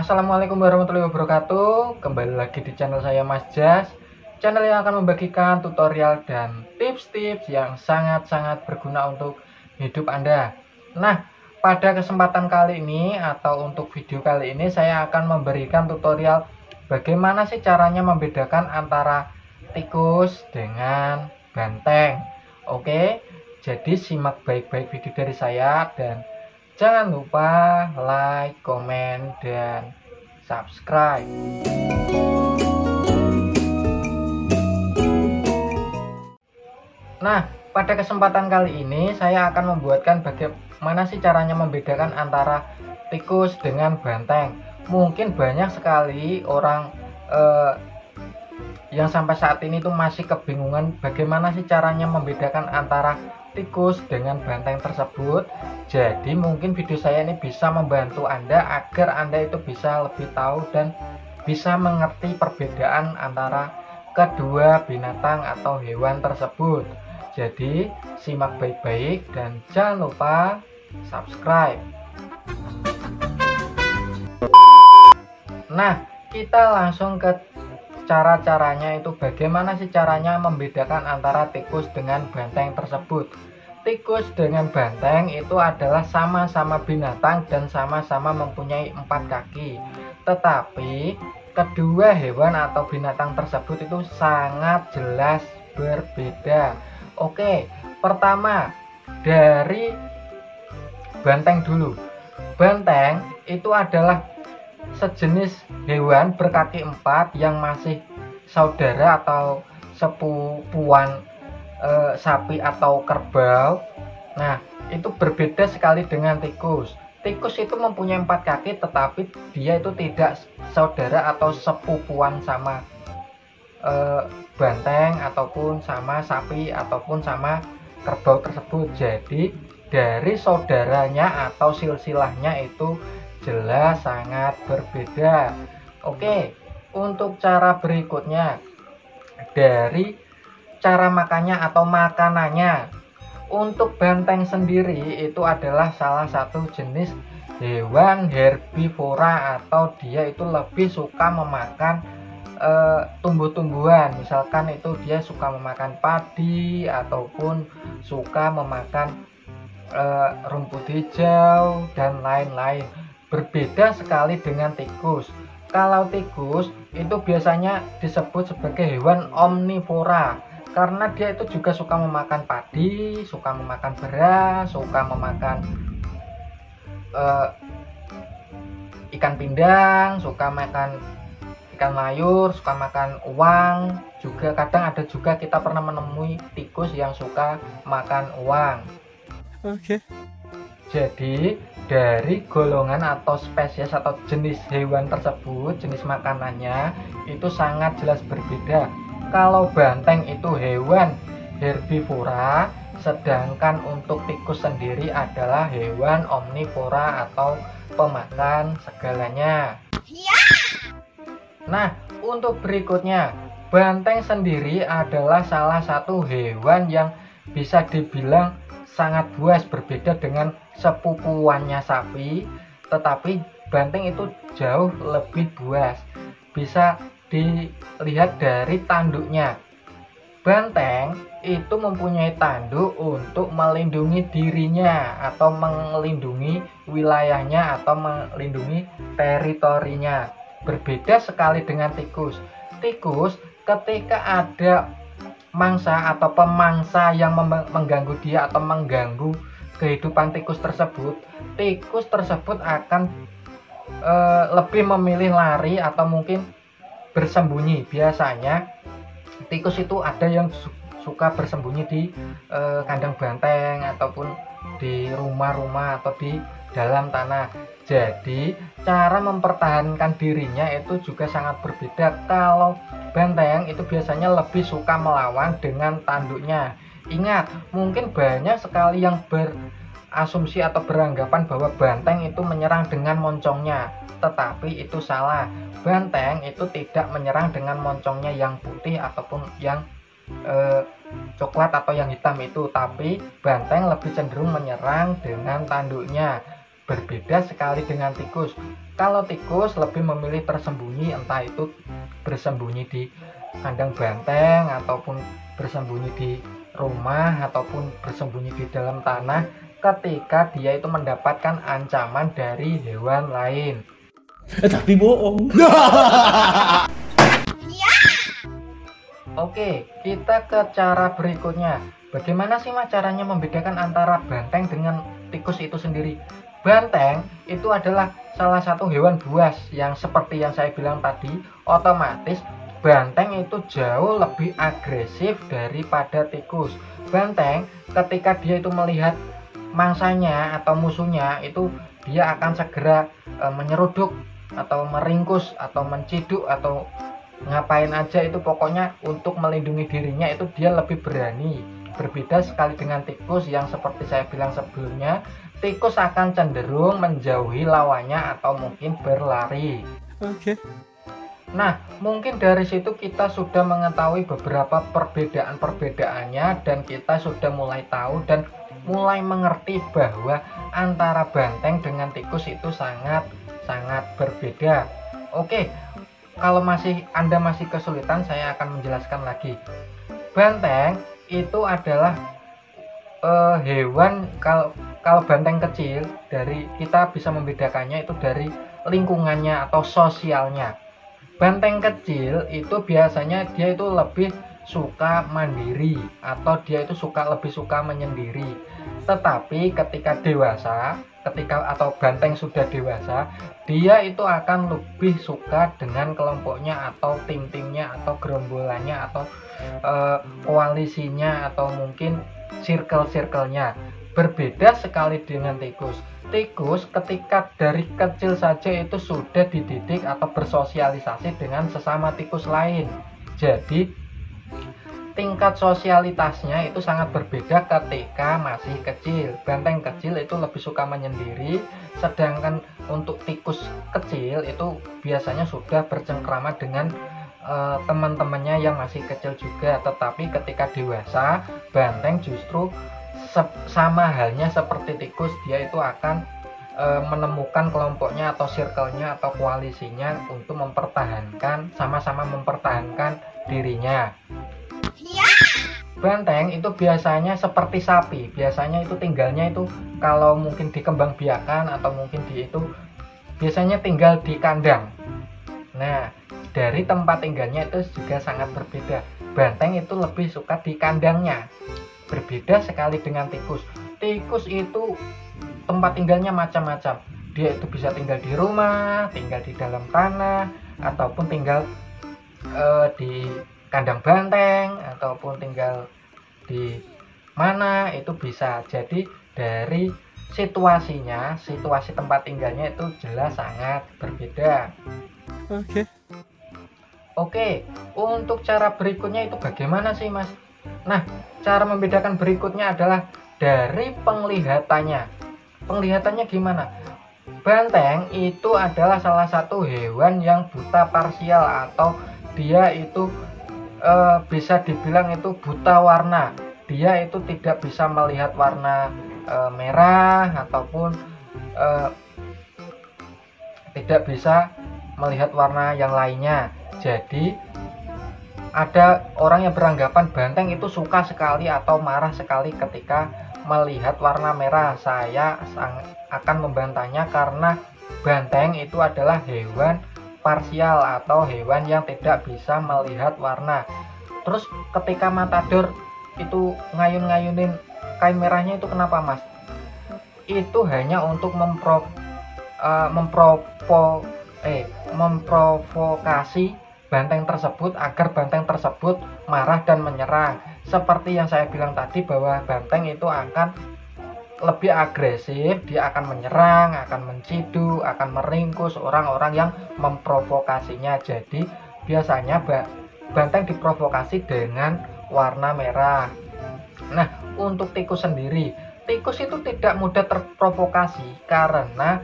Assalamualaikum warahmatullahi wabarakatuh. Kembali lagi di channel saya Mas Jas, channel yang akan membagikan tutorial dan tips-tips yang sangat-sangat berguna untuk hidup Anda. Nah, pada kesempatan kali ini atau untuk video kali ini saya akan memberikan tutorial bagaimana sih caranya membedakan antara tikus dengan banteng. Oke, jadi simak baik-baik video dari saya dan jangan lupa like, komen, dan subscribe. Nah, pada kesempatan kali ini saya akan membuatkan bagaimana sih caranya membedakan antara tikus dengan banteng. Mungkin banyak sekali orang yang sampai saat ini tuh masih kebingungan bagaimana sih caranya membedakan antara tikus dengan banteng tersebut. Jadi mungkin video saya ini bisa membantu Anda agar Anda itu bisa lebih tahu dan bisa mengerti perbedaan antara kedua binatang atau hewan tersebut. Jadi simak baik-baik dan jangan lupa subscribe. Nah, kita langsung ke cara-caranya itu bagaimana sih caranya membedakan antara tikus dengan banteng tersebut. Tikus dengan banteng itu adalah sama-sama binatang dan sama-sama mempunyai 4 kaki. Tetapi kedua hewan atau binatang tersebut itu sangat jelas berbeda. Oke, pertama dari banteng dulu. Banteng itu adalah sejenis hewan berkaki 4 yang masih saudara atau sepupuan sapi atau kerbau. Nah, itu berbeda sekali dengan tikus. Tikus itu mempunyai 4 kaki tetapi dia itu tidak saudara atau sepupuan sama banteng ataupun sama sapi ataupun sama kerbau tersebut. Jadi dari saudaranya atau silsilahnya itu jelas sangat berbeda. Oke, untuk cara berikutnya dari cara makannya atau makanannya. Untuk banteng sendiri itu adalah salah satu jenis hewan herbivora atau dia itu lebih suka memakan tumbuh-tumbuhan. Misalkan itu dia suka memakan padi ataupun suka memakan rumput hijau dan lain-lain. Berbeda sekali dengan tikus. Kalau tikus itu biasanya disebut sebagai hewan omnivora karena dia itu juga suka memakan padi, suka memakan beras, suka memakan ikan pindang, suka makan ikan layur, suka makan uang. Juga kadang ada juga kita pernah menemui tikus yang suka makan uang. Oke. Jadi dari golongan atau spesies atau jenis hewan tersebut, jenis makanannya itu sangat jelas berbeda. Kalau banteng itu hewan herbivora, sedangkan untuk tikus sendiri adalah hewan omnivora atau pemakan segalanya. Nah, untuk berikutnya, banteng sendiri adalah salah satu hewan yang bisa dibilang sangat buas, berbeda dengan sepupuannya sapi, tetapi banteng itu jauh lebih buas. Bisa dilihat dari tanduknya. Banteng itu mempunyai tanduk untuk melindungi dirinya atau melindungi wilayahnya atau melindungi teritorinya. Berbeda sekali dengan tikus. Tikus ketika ada mangsa atau pemangsa yang mengganggu dia atau mengganggu kehidupan tikus tersebut akan lebih memilih lari atau mungkin bersembunyi. Biasanya tikus itu ada yang suka bersembunyi di kandang banteng ataupun di rumah-rumah atau di dalam tanah. Jadi cara mempertahankan dirinya itu juga sangat berbeda. Kalau banteng itu biasanya lebih suka melawan dengan tanduknya. Ingat, mungkin banyak sekali yang berasumsi atau beranggapan bahwa banteng itu menyerang dengan moncongnya, tetapi itu salah. Banteng itu tidak menyerang dengan moncongnya yang putih ataupun yang coklat atau yang hitam itu, tapi banteng lebih cenderung menyerang dengan tanduknya. berbeda sekali dengan tikus. Kalau tikus lebih memilih tersembunyi, entah itu bersembunyi di kandang banteng ataupun bersembunyi di rumah ataupun bersembunyi di dalam tanah ketika dia itu mendapatkan ancaman dari hewan lain. Tapi bohong. Oke, kita ke cara berikutnya. Bagaimana sih Mas caranya membedakan antara banteng dengan tikus itu sendiri? Banteng itu adalah salah satu hewan buas yang seperti yang saya bilang tadi, otomatis banteng itu jauh lebih agresif daripada tikus. Banteng ketika dia itu melihat mangsanya atau musuhnya itu dia akan segera menyeruduk atau meringkus atau menciduk atau ngapain aja itu, pokoknya untuk melindungi dirinya itu dia lebih berani. Berbeda sekali dengan tikus yang seperti saya bilang sebelumnya, tikus akan cenderung menjauhi lawannya atau mungkin berlari. Oke. Nah, mungkin dari situ kita sudah mengetahui beberapa perbedaan-perbedaannya dan kita sudah mulai tahu dan mulai mengerti bahwa antara banteng dengan tikus itu sangat berbeda. Oke, kalau Anda masih kesulitan, saya akan menjelaskan lagi. Banteng itu adalah hewan, kalau banteng kecil, dari kita bisa membedakannya itu dari lingkungannya atau sosialnya. Banteng kecil itu biasanya dia itu lebih suka mandiri atau dia itu lebih suka menyendiri. Tetapi ketika dewasa, atau banteng sudah dewasa, dia itu akan lebih suka dengan kelompoknya atau tim-timnya atau gerombolannya atau koalisinya atau mungkin circle-circle-nya. Berbeda sekali dengan tikus. Tikus ketika dari kecil saja itu sudah dididik atau bersosialisasi dengan sesama tikus lain. Jadi tingkat sosialitasnya itu sangat berbeda ketika masih kecil. Banteng kecil itu lebih suka menyendiri, sedangkan untuk tikus kecil itu biasanya sudah bercengkrama dengan teman-temannya yang masih kecil juga. Tetapi ketika dewasa, banteng justru sama halnya seperti tikus, dia itu akan menemukan kelompoknya atau circle-nya atau koalisinya untuk sama-sama mempertahankan dirinya. Banteng itu biasanya seperti sapi, biasanya itu tinggalnya itu kalau mungkin dikembangbiakan atau mungkin biasanya tinggal di kandang. Nah, dari tempat tinggalnya itu juga sangat berbeda. Banteng itu lebih suka di kandangnya. Berbeda sekali dengan tikus. Tikus itu tempat tinggalnya macam-macam. Dia itu bisa tinggal di rumah, tinggal di dalam tanah, ataupun tinggal di kandang banteng, ataupun tinggal di mana itu bisa. Jadi dari situasi tempat tinggalnya itu jelas sangat berbeda. Oke, untuk cara berikutnya itu bagaimana sih Mas? Nah, cara membedakan berikutnya adalah dari penglihatannya. Penglihatannya gimana? Banteng itu adalah salah satu hewan yang buta parsial atau dia itu bisa dibilang itu buta warna. Dia itu tidak bisa melihat warna merah ataupun tidak bisa melihat warna yang lainnya. Jadi ada orang yang beranggapan banteng itu suka sekali atau marah sekali ketika melihat warna merah. Saya akan membantahnya karena banteng itu adalah hewan parsial atau hewan yang tidak bisa melihat warna. Terus ketika matador itu ngayun-ngayunin kain merahnya itu kenapa Mas? Itu hanya untuk memprovokasi banteng tersebut agar banteng tersebut marah dan menyerang. Seperti yang saya bilang tadi bahwa banteng itu akan lebih agresif, dia akan menyerang, akan menciduk, akan meringkus orang-orang yang memprovokasinya. Jadi biasanya banteng diprovokasi dengan warna merah. Nah, untuk tikus sendiri, tikus itu tidak mudah terprovokasi karena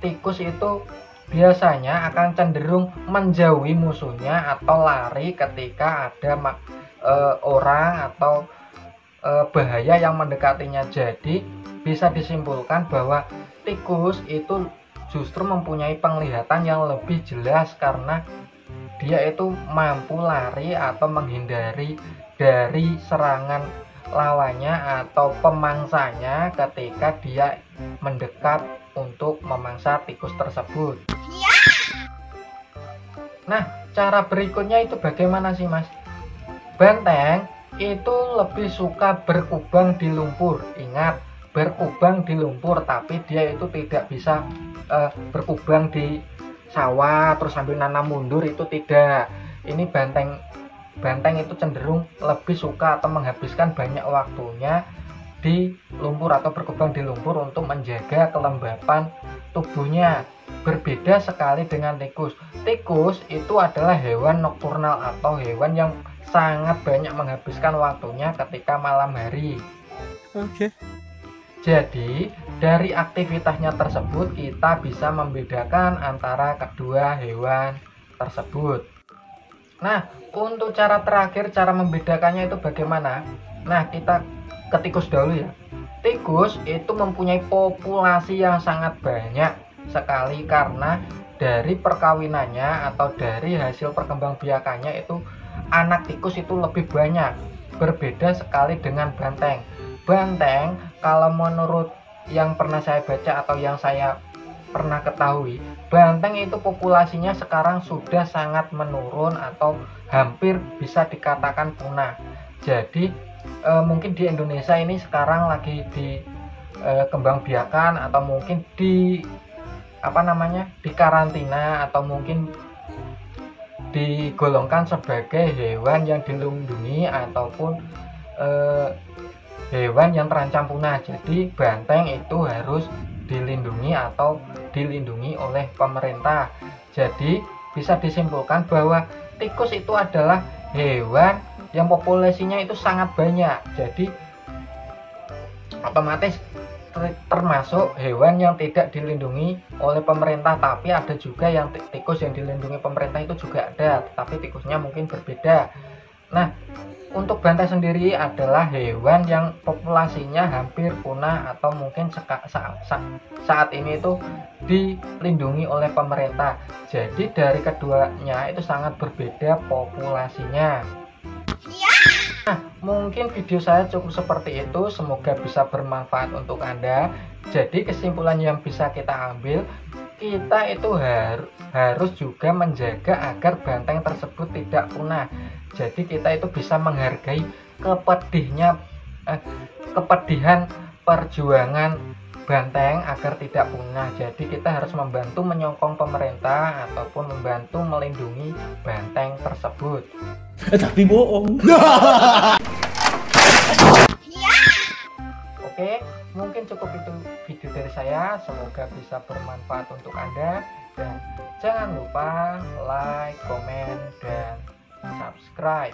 tikus itu biasanya akan cenderung menjauhi musuhnya atau lari ketika ada orang atau bahaya yang mendekatinya. Jadi bisa disimpulkan bahwa tikus itu justru mempunyai penglihatan yang lebih jelas karena dia itu mampu lari atau menghindari dari serangan lawannya atau pemangsanya ketika dia mendekat untuk memangsa tikus tersebut. Nah, cara berikutnya itu bagaimana sih, Mas? Banteng itu lebih suka berkubang di lumpur. Ingat, berkubang di lumpur, tapi dia itu tidak bisa berkubang di sawah terus sambil nanam mundur, itu tidak. Ini banteng itu cenderung lebih suka atau menghabiskan banyak waktunya di lumpur atau berkubang di lumpur untuk menjaga kelembapan tubuhnya. Berbeda sekali dengan tikus. Tikus itu adalah hewan nokturnal atau hewan yang sangat banyak menghabiskan waktunya ketika malam hari. Oke. Jadi dari aktivitasnya tersebut kita bisa membedakan antara kedua hewan tersebut. Nah, untuk cara terakhir, cara membedakannya itu bagaimana? Nah, kita ke tikus dahulu ya. Tikus itu mempunyai populasi yang sangat banyak sekali karena dari perkawinannya atau dari hasil perkembangbiakannya itu anak tikus itu lebih banyak. Berbeda sekali dengan banteng. Banteng kalau menurut yang pernah saya baca atau yang saya pernah ketahui, banteng itu populasinya sekarang sudah sangat menurun atau hampir bisa dikatakan punah. Jadi mungkin di Indonesia ini sekarang lagi dikembangbiakan atau mungkin di karantina atau mungkin digolongkan sebagai hewan yang dilindungi ataupun hewan yang terancam punah. Jadi banteng itu harus dilindungi atau dilindungi oleh pemerintah. Jadi bisa disimpulkan bahwa tikus itu adalah hewan yang populasinya itu sangat banyak. Jadi otomatis termasuk hewan yang tidak dilindungi oleh pemerintah. Tapi ada juga yang tikus yang dilindungi pemerintah, itu juga ada, tapi tikusnya mungkin berbeda. Nah, untuk banteng sendiri adalah hewan yang populasinya hampir punah atau mungkin saat ini itu dilindungi oleh pemerintah. Jadi dari keduanya itu sangat berbeda populasinya. Nah, mungkin video saya cukup seperti itu. Semoga bisa bermanfaat untuk Anda. Jadi kesimpulan yang bisa kita ambil, kita itu harus juga menjaga agar banteng tersebut tidak punah. Jadi kita itu bisa menghargai kepedihan perjuangan banteng agar tidak punah. Jadi kita harus membantu menyokong pemerintah ataupun membantu melindungi banteng tersebut. Tapi bohong. Oke, mungkin cukup itu video dari saya. Semoga bisa bermanfaat untuk Anda. Dan jangan lupa like, komen, dan subscribe.